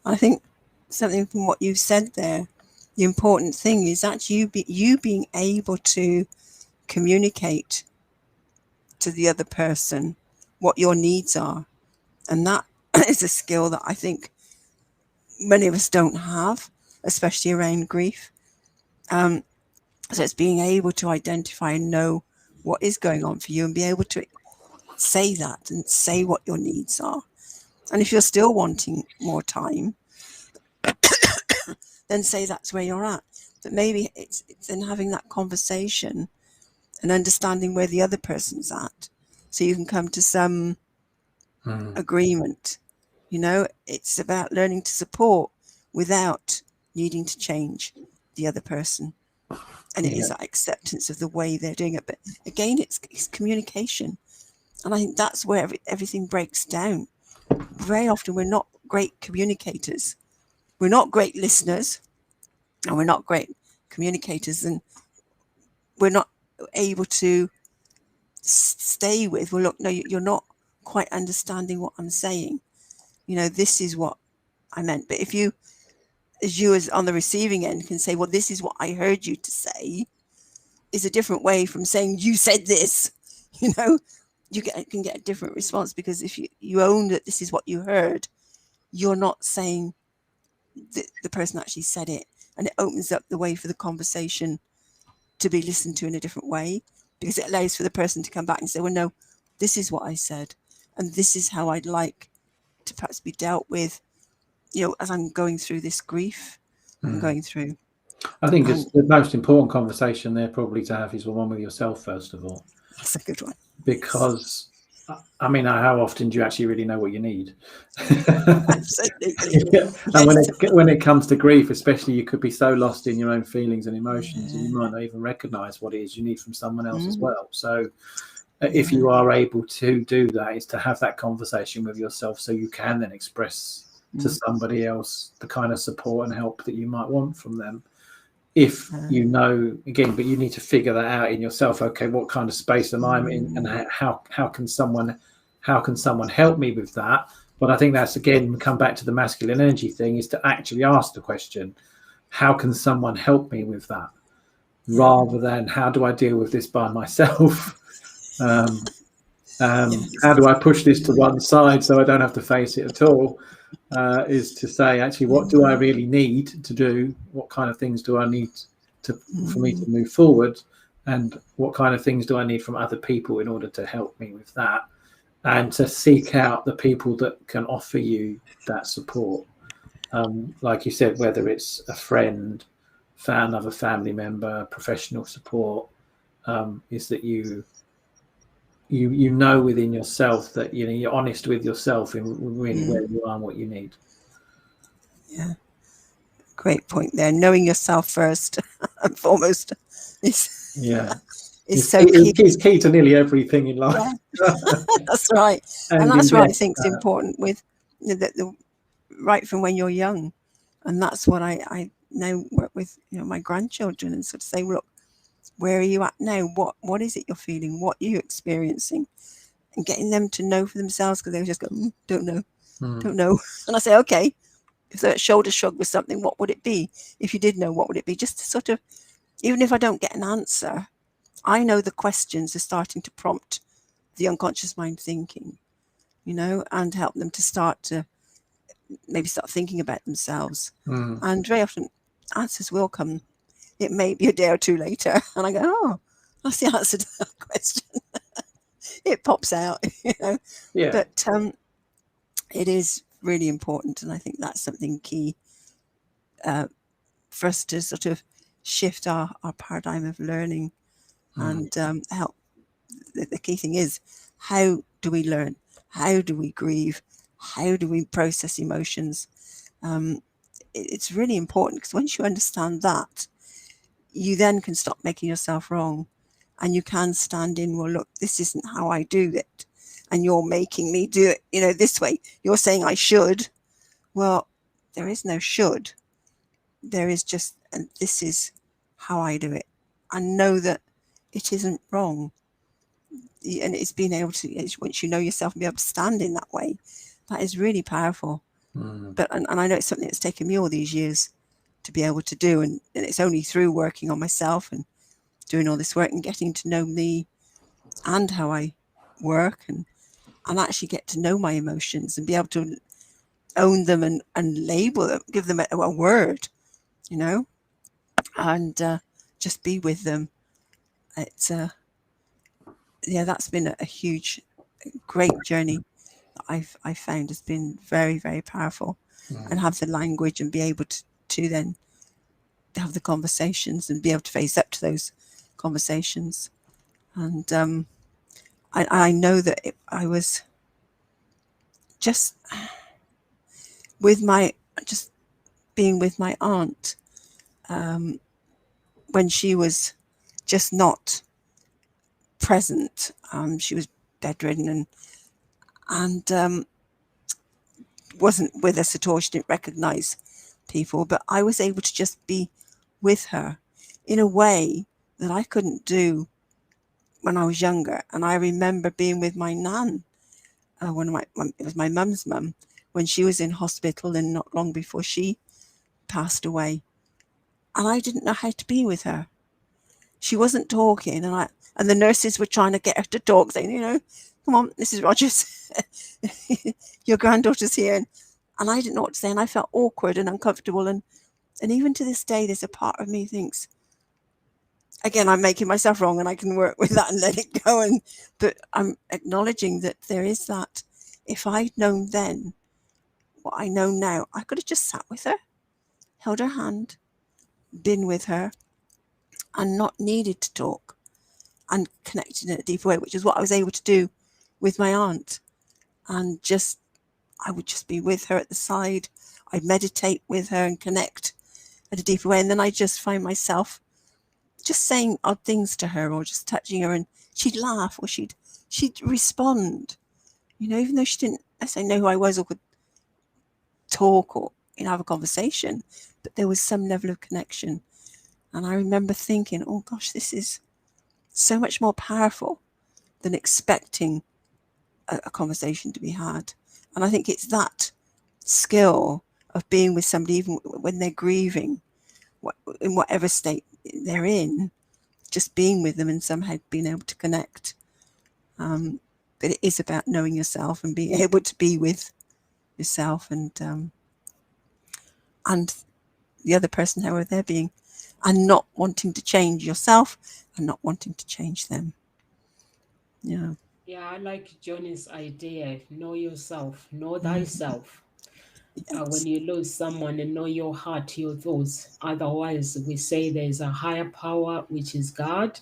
S9: I think something from what you've said there, the important thing is that you being able to communicate to the other person what your needs are. And that is a skill that I think many of us don't have, especially around grief. So it's being able to identify and know what is going on for you and be able to say that and say what your needs are. And if you're still wanting more time, then say that's where you're at. But maybe it's in having that conversation and understanding where the other person's at, so you can come to some agreement. You know, it's about learning to support without, needing to change the other person. And it is that acceptance of the way they're doing it. But again, it's communication. And I think that's where everything breaks down. Very often we're not great communicators. We're not great listeners, and we're not great communicators, and we're not able to stay with, well, look, no, you're not quite understanding what I'm saying. This is what I meant. But if you, as on the receiving end, can say, well, this is what I heard you to say, is a different way from saying you said this. You can get a different response, because if you own that this is what you heard, you're not saying the person actually said it, and it opens up the way for the conversation to be listened to in a different way, because it allows for the person to come back and say, well, no, this is what I said, and this is how I'd like to perhaps be dealt with, as I'm going through this grief I'm going through.
S10: I think it's the most important conversation there probably to have is the one with yourself, first of all.
S9: That's a good one.
S10: Because, I mean, how often do you actually really know what you need?
S9: Absolutely.
S10: And when it comes to grief, especially, you could be so lost in your own feelings and emotions, and you might not even recognize what it is you need from someone else as well. So if you are able to do that, is to have that conversation with yourself, so you can then express to somebody else the kind of support and help that you might want from them. If you know, again, but you need to figure that out in yourself. Okay, what kind of space am I in, and how can someone help me with that? But I think that's, again, come back to the masculine energy thing, is to actually ask the question, how can someone help me with that, rather than how do I deal with this by myself? How do I push this to one side so I don't have to face it at all? Is to say, actually, what do I really need to do? What kind of things do I need for me to move forward? And what kind of things do I need from other people in order to help me with that? And to seek out the people that can offer you that support. Like you said, whether it's a friend, another family member, professional support, is that you know within yourself that you're honest with yourself in really where you are and what you need.
S9: Yeah, great point there. Knowing yourself first and foremost is so key.
S10: It's key to nearly everything in life.
S9: Yeah. That's right, and that's what I think is important with the right from when you're young, and that's what I now work with my grandchildren, and sort of say, look, where are you at now? What is it you're feeling? What are you experiencing? And getting them to know for themselves, because they just go, don't know. And I say, okay, if the shoulder shrug was something, what would it be? If you did know, what would it be? Just to sort of, even if I don't get an answer, I know the questions are starting to prompt the unconscious mind thinking, and help them to start thinking about themselves. And very often answers will come. It may be a day or two later, and I go, oh, that's the answer to that question. It pops out,
S10: Yeah.
S9: But it is really important, and I think that's something key for us to sort of shift our paradigm of learning and help. The key thing is, how do we learn? How do we grieve? How do we process emotions? It's really important, because once you understand that, you then can stop making yourself wrong, and you can stand in, well, look, this isn't how I do it, and you're making me do it, this way. You're saying I should. Well, there is no should. There is just, and this is how I do it. And know that it isn't wrong. And it's being able to, once you know yourself and be able to stand in that way, that is really powerful. But and I know it's something that's taken me all these years to be able to do, and it's only through working on myself and doing all this work and getting to know me and how I work, and actually get to know my emotions and be able to own them and label them, give them a word, and just be with them. It's that's been a huge, great journey that I've found has been very, very powerful, and have the language and be able to then have the conversations and be able to face up to those conversations. And I know that I was just with my, just being with my aunt when she was just not present. She was bedridden and wasn't with us at all. She didn't recognize people, but I was able to just be with her in a way that I couldn't do when I was younger. And I remember being with my nan, it was my mum's mum, when she was in hospital and not long before she passed away. And I didn't know how to be with her. She wasn't talking, and the nurses were trying to get her to talk, saying, you know, come on, Mrs. Rogers, your granddaughter's here. And I didn't know what to say, and I felt awkward and uncomfortable. And even to this day, there's a part of me thinks, again, I'm making myself wrong, and I can work with that and let it go. But I'm acknowledging that there is that. If I'd known then what I know now, I could have just sat with her, held her hand, been with her, and not needed to talk and connected in a deeper way, which is what I was able to do with my aunt. And I would just be with her at the side. I'd meditate with her and connect at a deeper way. And then I just find myself just saying odd things to her or just touching her, and she'd laugh or she'd respond, you know, even though she didn't necessarily know who I was or could talk or, you know, have a conversation, but there was some level of connection. And I remember thinking, oh gosh, this is so much more powerful than expecting a conversation to be had. And I think it's that skill of being with somebody, even when they're grieving, in whatever state they're in, just being with them and somehow being able to connect. But it is about knowing yourself and being able to be with yourself and the other person, however they're being, and not wanting to change yourself and not wanting to change them. Yeah.
S8: Yeah, I like Johnny's idea. Know yourself, know thyself.
S9: Yes.
S8: When you lose someone, and know your heart, your thoughts. Otherwise, we say there's a higher power, which is God.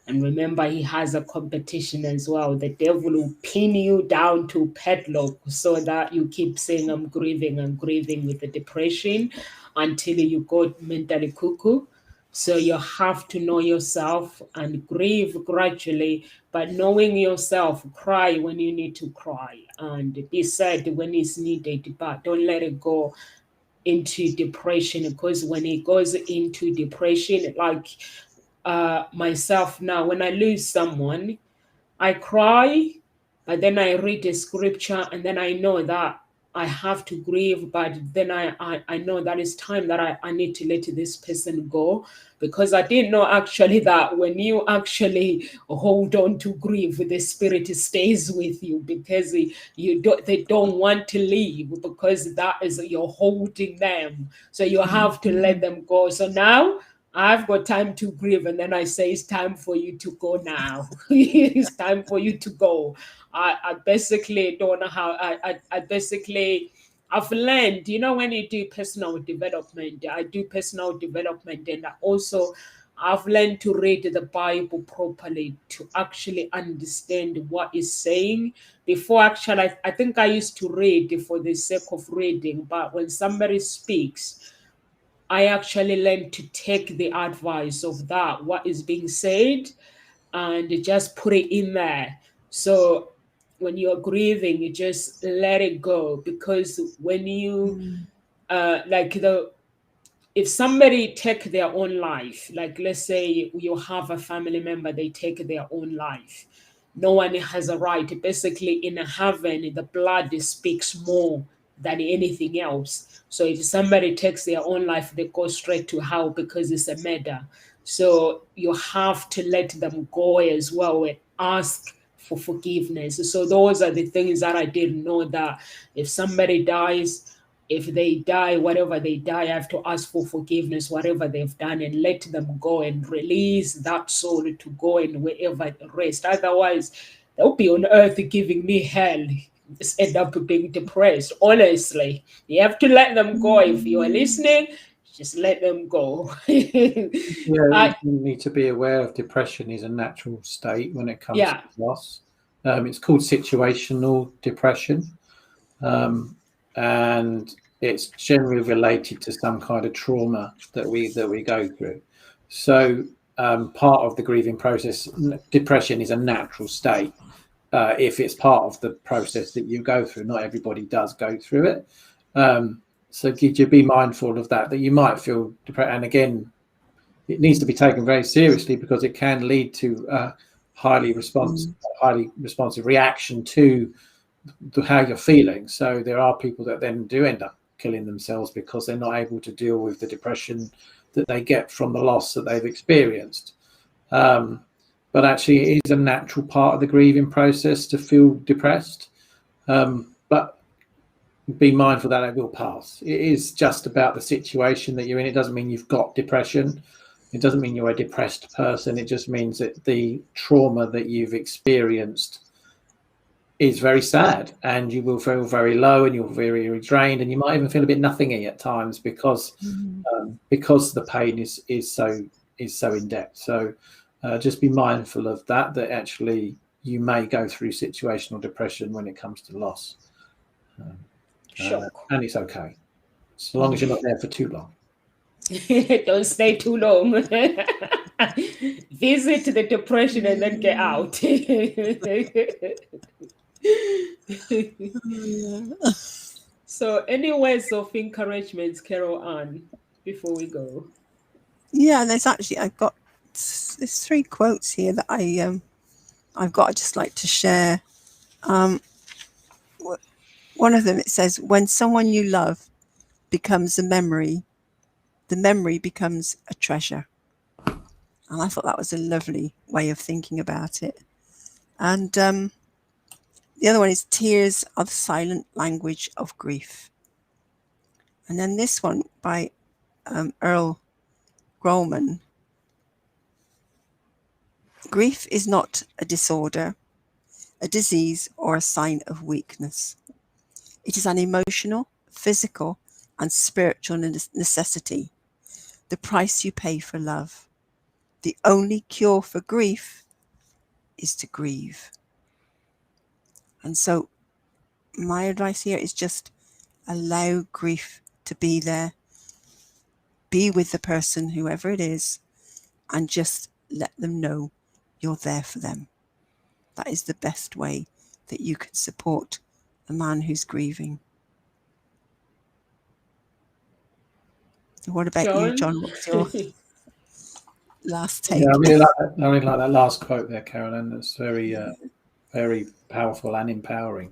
S8: And remember, he has a competition as well. The devil will pin you down to padlock so that you keep saying, I'm grieving with the depression until you go mentally cuckoo. So you have to know yourself and grieve gradually, but knowing yourself, cry when you need to cry and be sad when it's needed, but don't let it go into depression, because when it goes into depression, like myself now, when I lose someone, I cry, but then I read the scripture and then I know that I have to grieve, but then I know that it's time that I need to let this person go, because I didn't know actually that when you actually hold on to grief, the spirit stays with you, because they don't want to leave, because that is, you're holding them. So you have to let them go. So now I've got time to grieve, and then I say, it's time for you to go now. It's time for you to go. I basically don't know how, I've learned, you know, when you do personal development, I do personal development, and I've learned to read the Bible properly to actually understand what it's saying. Before, actually, I think I used to read for the sake of reading, but when somebody speaks, I actually learned to take the advice of that, what is being said, and just put it in there. So when you're grieving, you just let it go, because when you if somebody take their own life, like let's say you have a family member, they take their own life, no one has a right. Basically, in heaven, the blood speaks more than anything else. So if somebody takes their own life, they go straight to hell because it's a murder. So you have to let them go as well and ask for forgiveness. So those are the things that I didn't know, that if somebody dies, if they die, whatever they die, I have to ask for forgiveness, whatever they've done, and let them go and release that soul to go and wherever rest. Otherwise, they'll be on earth giving me hell. Just end up being depressed. Honestly, you have to let them go. If you are listening, just let them go.
S10: Yeah, you need to be aware of depression is a natural state when it comes to loss. It's called situational depression. And it's generally related to some kind of trauma that we go through. So part of the grieving process, depression is a natural state. If it's part of the process that you go through, not everybody does go through it. So could you be mindful of that you might feel depressed? And again, it needs to be taken very seriously because it can lead to a highly responsive reaction to how you're feeling. So there are people that then do end up killing themselves because they're not able to deal with the depression that they get from the loss that they've experienced. But actually it is a natural part of the grieving process to feel depressed. But be mindful that it will pass. It is just about the situation that you're in. It doesn't mean you've got depression. It doesn't mean you're a depressed person. It just means that the trauma that you've experienced is very sad, and you will feel very low, and you're very drained, and you might even feel a bit nothingy at times because the pain is so in depth. So just be mindful of that actually you may go through situational depression when it comes to loss.
S8: Sure.
S10: And it's okay, so long as you're not there for too long.
S8: Don't stay too long. Visit the depression and then get out. So any words of encouragement, Carol Ann, before we go?
S9: Yeah, I've got there's 3 quotes here that I've got. I'd just like to share. One of them, it says, when someone you love becomes a memory, the memory becomes a treasure. And I thought that was a lovely way of thinking about it. And the other one is, tears are the silent language of grief. And then this one by Earl Grolman. Grief is not a disorder, a disease, or a sign of weakness. It is an emotional, physical, and spiritual necessity, the price you pay for love. The only cure for grief is to grieve. And so my advice here is just allow grief to be there. Be with the person, whoever it is, and just let them know you're there for them. That is the best way that you can support a man who's grieving. What about you, John? What's your last take?
S10: Yeah, I really like that last quote there, Carolyn. That's very, very powerful and empowering.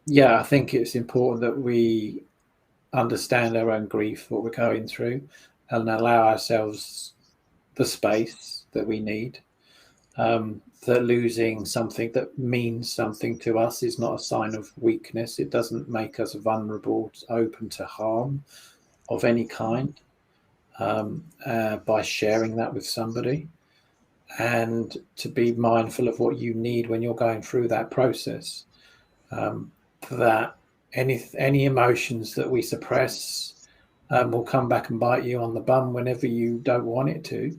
S10: Yeah, I think it's important that we understand our own grief, what we're going through, and allow ourselves the space that we need. That losing something that means something to us is not a sign of weakness. It doesn't make us vulnerable, open to harm of any kind, by sharing that with somebody, and to be mindful of what you need when you're going through that process. That any emotions that we suppress will come back and bite you on the bum whenever you don't want it to.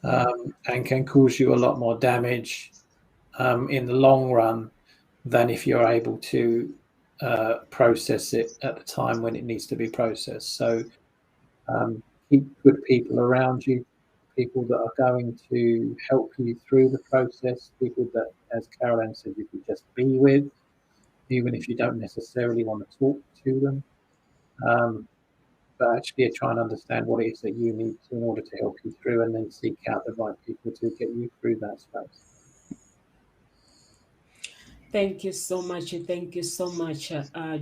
S10: And can cause you a lot more damage in the long run than if you're able to process it at the time when it needs to be processed. So keep good people around you, people that are going to help you through the process, people that, as Caroline said, you can just be with, even if you don't necessarily want to talk to them. But actually try and understand what it is that you need in order to help you through, and then seek out the right people to get you through that space.
S8: Thank you so much. Thank you so much,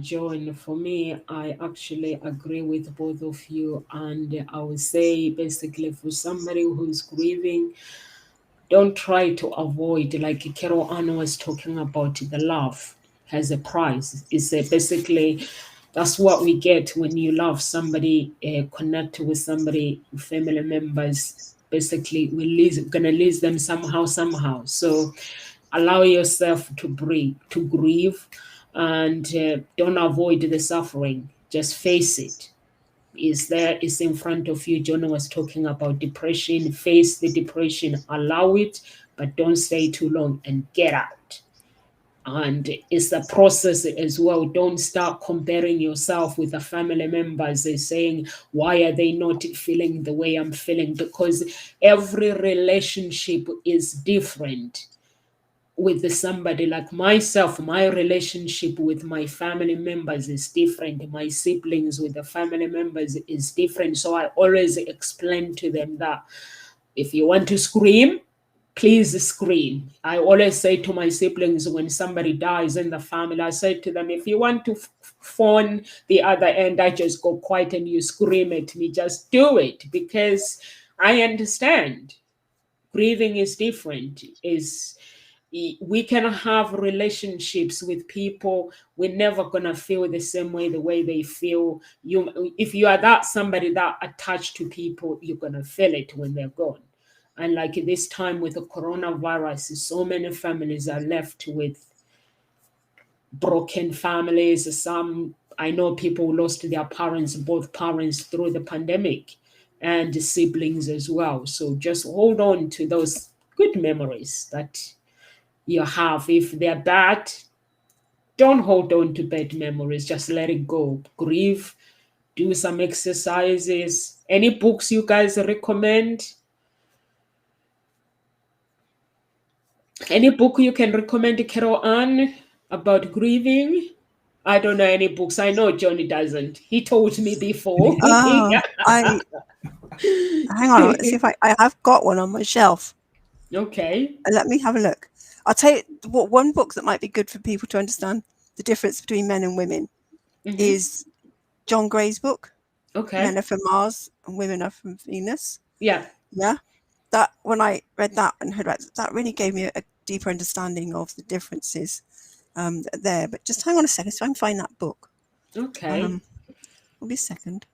S8: John. For me, I actually agree with both of you. And I would say, basically, for somebody who's grieving, don't try to avoid, like Carol Ann was talking about, the love has a price. It's basically, that's what we get when you love somebody, connect with somebody, family members. Basically, we're gonna lose them somehow. So allow yourself to grieve, and don't avoid the suffering. Just face it. Is there, is in front of you. Jonah was talking about depression. Face the depression, allow it, but don't stay too long, and get out. And it's a process as well. Don't start comparing yourself with the family members and saying, why are they not feeling the way I'm feeling? Because every relationship is different. With somebody like myself, my relationship with my family members is different. My siblings with the family members is different. So I always explain to them that if you want to scream, please scream. I always say to my siblings when somebody dies in the family, I say to them, if you want to phone the other end, I just go quiet and you scream at me, just do it, because I understand. Grieving is different. We can have relationships with people. We're never gonna feel the same way, the way they feel. If you are that somebody that attached to people, you're gonna feel it when they're gone. And like this time with the coronavirus, so many families are left with broken families. Some, I know people lost their parents, both parents, through the pandemic, and siblings as well. So just hold on to those good memories that you have. If they're bad, don't hold on to bad memories. Just let it go. Grieve, do some exercises. Any books you guys recommend? Any book you can recommend, Carol Ann, about grieving? I don't know any books. I know Johnny doesn't. He told me before.
S9: Hang on, let's see if I have got one on my shelf.
S8: Okay.
S9: Let me have a look. I'll tell you what, one book that might be good for people to understand the difference between men and women is John Gray's book.
S8: Okay.
S9: Men are from Mars and women are from Venus.
S8: Yeah.
S9: Yeah. That, when I read that and heard about that, really gave me a deeper understanding of the differences there. But just hang on a second, so I can find that book.
S8: Okay.
S9: Will be a second.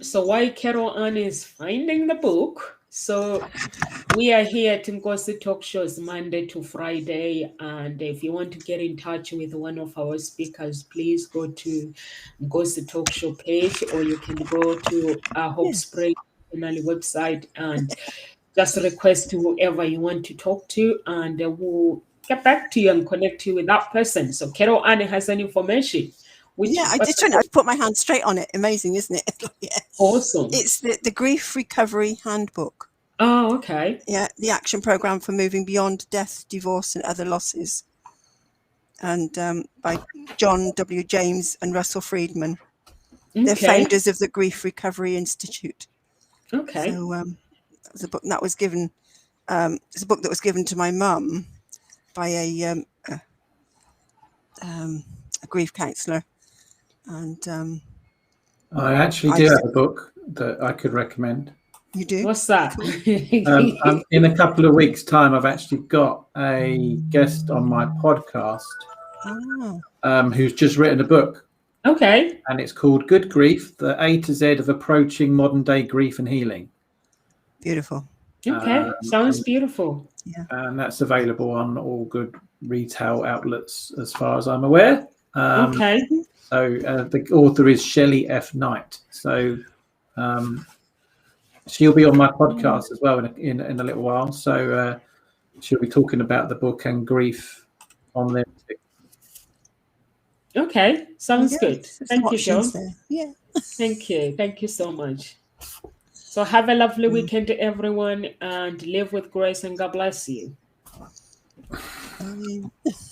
S8: So while Carol Ann is finding the book, so we are here at Ngozi Talk Shows Monday to Friday. And if you want to get in touch with one of our speakers, please go to Ngozi Talk Show page, or you can go to our Hope Spring website and just request to whoever you want to talk to, and we'll get back to you and connect you with that person. So Carol Ann has an information.
S9: I've put my hand straight on it. Amazing, isn't it? Yeah.
S8: Awesome.
S9: It's the Grief Recovery Handbook.
S8: Oh, okay.
S9: Yeah, the action program for moving beyond death, divorce, and other losses. And by John W. James and Russell Friedman. Okay. They're founders of the Grief Recovery Institute.
S8: Okay.
S9: So it was a book that was given. It's a book that was given to my mum by a grief counsellor, and
S10: I actually do have a book that I could recommend.
S9: You do?
S8: What's that?
S10: In a couple of weeks' time, I've actually got a guest on my podcast who's just written a book.
S8: Okay.
S10: And it's called Good Grief, the A to Z of approaching modern day grief and healing.
S9: Beautiful.
S8: Okay. Sounds beautiful.
S9: Yeah.
S10: And that's available on all good retail outlets as far as I'm aware.
S8: Okay.
S10: So the author is Shelley F. Knight. So she'll be on my podcast as well in a little while. So she'll be talking about the book and grief on there too.
S8: Okay, sounds good. Thank you, Joe.
S9: Yeah.
S8: Thank you. Thank you so much. So have a lovely weekend, everyone, and live with grace, and God bless you.